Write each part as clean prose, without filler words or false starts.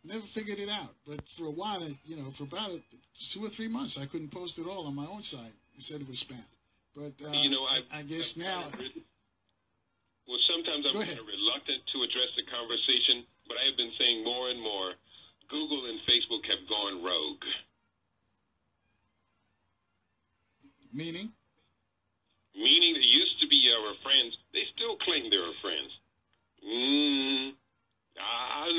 Never figured it out. But for a while, you know, for about 2 or 3 months, I couldn't post it all on my own site. It said it was spam. But you know, I guess now. Well, sometimes I'm kind of reluctant to address the conversation, but I have been saying more and more, Google and Facebook have gone rogue. Meaning? Meaning they used to be our friends. They still claim they're our friends. I'm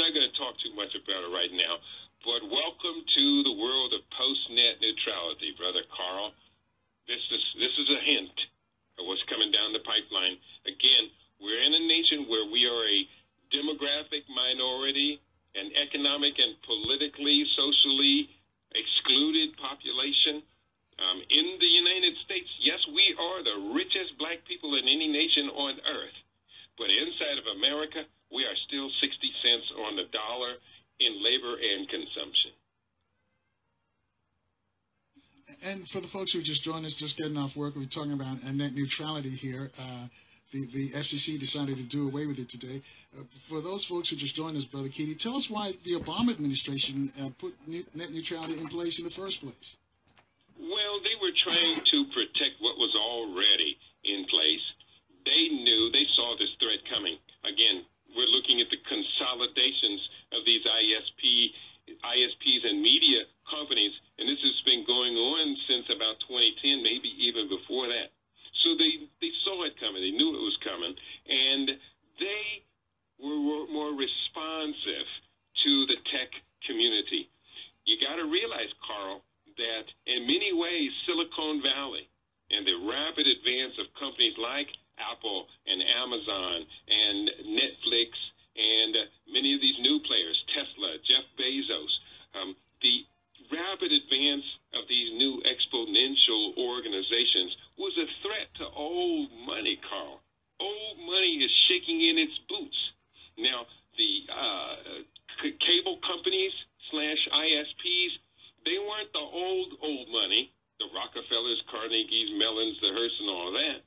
not going to talk too much about it right now, but welcome to the world of post-net neutrality, Brother Carl. This is a hint of what's coming down the pipeline. Again, we're in a nation where we are a demographic minority, an economic and politically, socially excluded population. In the United States, yes, we are the richest black people in any nation on earth. But inside of America, we are still 60 cents on the dollar in labor and consumption. And for the folks who just joined us, just getting off work, we're talking about net neutrality here. The FCC decided to do away with it today. For those folks who just joined us, Brother Keaty, tell us why the Obama administration put net neutrality in place in the first place. Well, they were trying to protect what was already in place. They saw this threat coming. Again, we're looking at the consolidations of these ISPs and media companies, and this has been going on since about 2010, maybe even before that. So they saw it coming. They knew it was coming, and they were more responsive to the tech community. You got to realize, Carl, that in many ways, Silicon Valley and the rapid advance of companies like Apple and Amazon and Netflix and many of these new players, Tesla, Jeff Bezos, the rapid advance of these new exponential organizations was a threat to old money, Carl. Old money is shaking in its boots. Now, the cable companies / ISPs, they weren't the old money, the Rockefellers, Carnegies, Mellons, the Hearsts, and all that.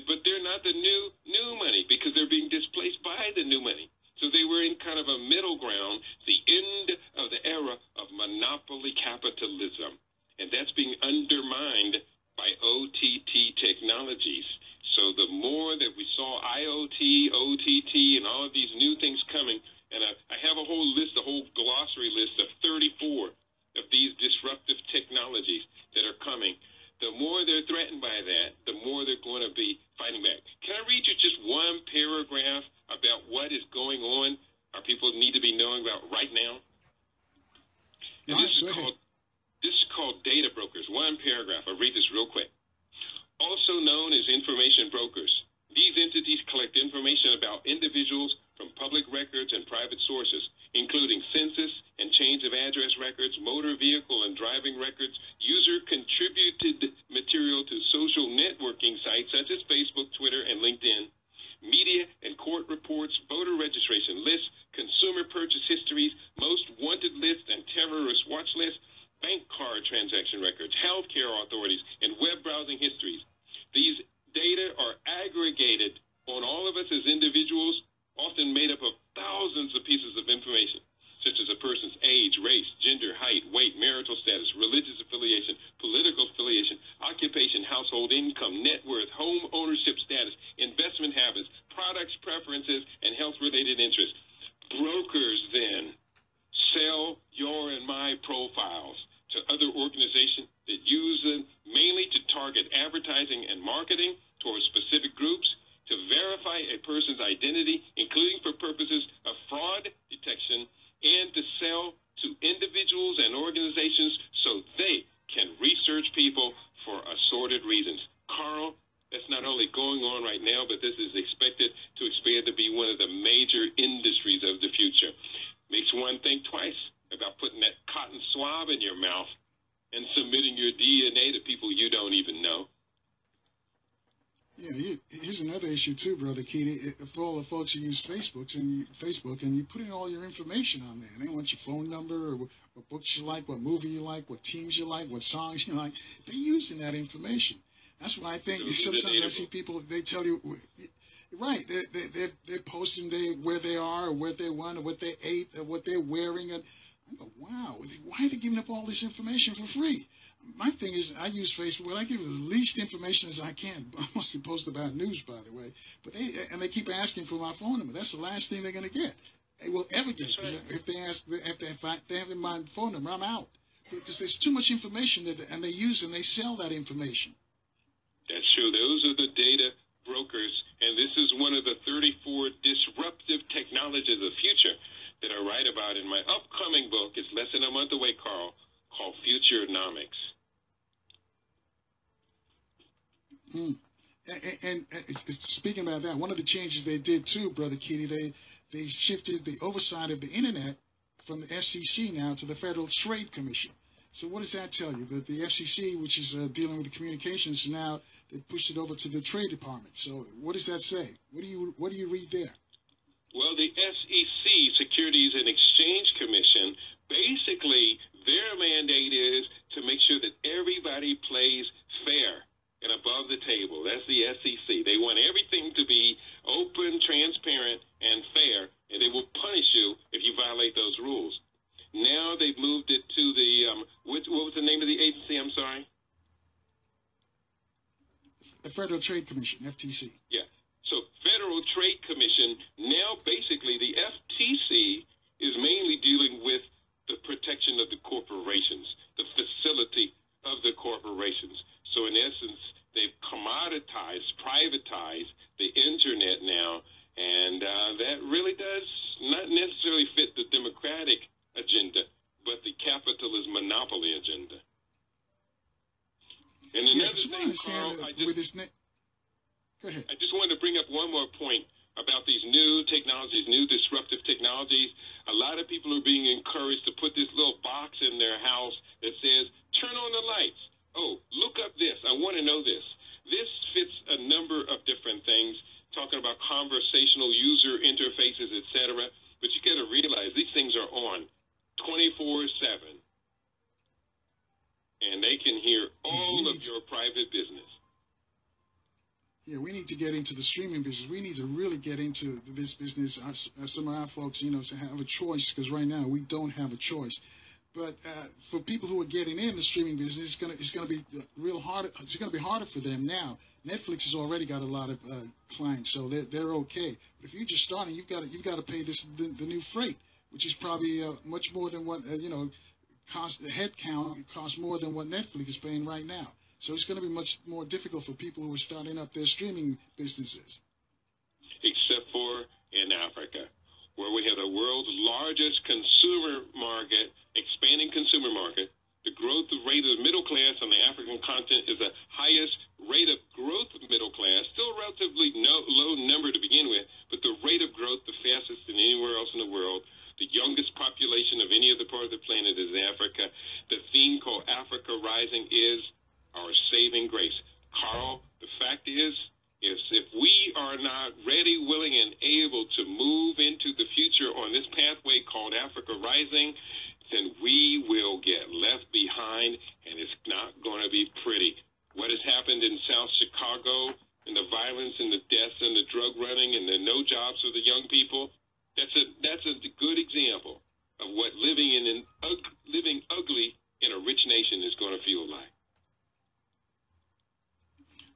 But they're not the new money because they're being displaced by the new money. So they were in kind of a middle ground, the end of the era of monopoly capitalism. And that's being undermined by OTT technologies. So the more that we saw IoT, OTT, and all of these new things coming, and I have a whole list, a whole glossary list of 34 of these disruptive technologies that are coming. The more they're threatened by that, the more they're going to be fighting back. Can I read you just one paragraph about what is going on, our people need to be knowing about right now? And this is called data brokers. One paragraph. I'll read this real quick. Also known as information brokers, these entities collect information about individuals from public records and private sources, including census and change of address records, motor vehicle and driving records, user-contributed material to social networking sites such as Facebook, Twitter, and LinkedIn, media and court reports, voter registration lists, consumer purchase histories, most wanted lists and terrorist watch lists, bank card transaction records, healthcare authorities, and web browsing histories. These data are aggregated on all of us as individuals, often made up of thousands of pieces of information, such as a person's age, race, gender, height, weight, marital status, religious affiliation, political affiliation, occupation, household income, net worth, home ownership status, investment habits, products, preferences, and health-related interests. Brokers then sell your and my profiles to other organizations that use them mainly to target advertising and marketing towards specific groups, to verify a person's identity, including for purposes of fraud detection, and to sell to individuals and organizations so they can research people for assorted reasons. Carl, that's not only going on right now, but this is expected to expand to be one of the major industries of the future. Makes one think twice about putting that cotton swab in your mouth and submitting your DNA to people you don't even know. Yeah, here's another issue too, Brother Keaty. For all the folks who use Facebook and you put in all your information on there. They want your phone number, or what books you like, what movie you like, what teams you like, what songs you like. They're using that information. That's why I think sometimes I see people, they tell you, Right, they're posting where they are, or where they went, or what they ate, or what they're wearing. And I go, wow, why are they giving up all this information for free? My thing is, I use Facebook. Well, I give the least information as I can. I mostly post about news, by the way. But they keep asking for my phone number. That's the last thing they're going to get. They will ever get. Right. If they have my phone number, I'm out. Because there's too much information and they sell that information. That's true. Those are the data brokers, and this is one of the 34 disruptive technologies of the future that I write about in my upcoming book. It's less than a month away, Carl, called Futurenomics. And speaking about that, one of the changes they did too, Brother Keaty, they shifted the oversight of the internet from the FCC now to the Federal Trade Commission. So what does that tell you? That the FCC, which is dealing with the communications, now they pushed it over to the Trade Department. So what does that say? What do you read there? Well, the SEC, Securities and Exchange Commission, basically their mandate is to make sure that everybody plays fair and above the table. That's the SEC. They want everything to be open, transparent, and fair, and they will punish you if you violate those rules. Now they've moved it to the, what was the name of the agency? I'm sorry? The Federal Trade Commission, FTC. Yeah. So Federal Trade Commission, now basically the FTC is mainly dealing with the protection of the corporations, the facility of the corporations. So in essence, they've commoditized, privatized the internet now, and that really does not necessarily fit the democratic agenda, but the capitalist monopoly agenda. And another thing, Carl, go ahead. I just wanted to bring up one more point about these new technologies, new disruptive technologies. A lot of people are being encouraged to put this little box in their house that says, turn on the lights. Oh, look up this. I want to know this. This fits a number of different things, talking about conversational user interfaces, etc. But you got to realize these things are on 24/7. And they can hear all of your private business. Yeah, we need to get into the streaming business. We need to really get into this business. Some of our folks, to have a choice, because right now we don't have a choice. But for people who are getting in the streaming business, it's gonna be real hard. It's gonna be harder for them now. Netflix has already got a lot of clients, so they're okay. But if you're just starting, you've got to pay the new freight, which is probably much more than what cost. The head count costs more than what Netflix is paying right now. So it's going to be much more difficult for people who are starting up their streaming businesses. Except for in Africa, where we have the world's largest consumer market, expanding consumer market. The growth rate of the middle class on the African continent is the highest rate of growth of middle class, still a relatively low number to begin with, but the rate of growth the fastest than anywhere else in the world. The youngest population of any other part of the planet is Africa. The theme called Africa Rising is our saving grace. Carl, the fact is if we are not ready, willing, and able to move into the future on this pathway called Africa Rising, then we will get left behind, and it's not going to be pretty. What has happened in South Chicago, and the violence and the deaths and the drug running and the no jobs for the young people, that's a good example of what living ugly in a rich nation is going to feel like.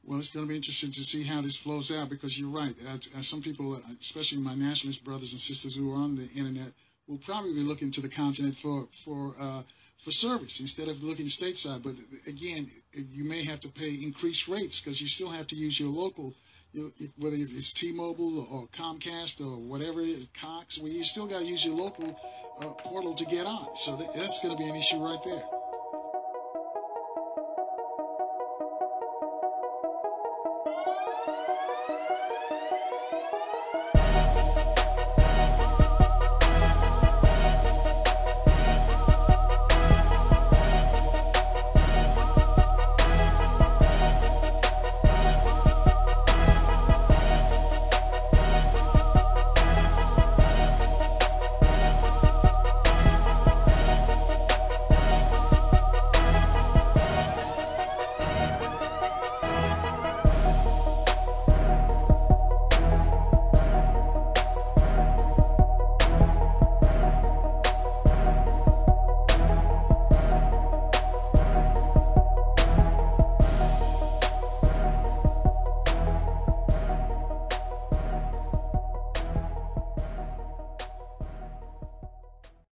Well, it's going to be interesting to see how this flows out, because you're right. Some people, especially my nationalist brothers and sisters who are on the internet, will probably be looking to the continent for service instead of looking stateside. But again, you may have to pay increased rates because you still have to use your local, whether it's T-Mobile or Comcast or whatever it is, Cox, you still got to use your local portal to get on. So that's going to be an issue right there.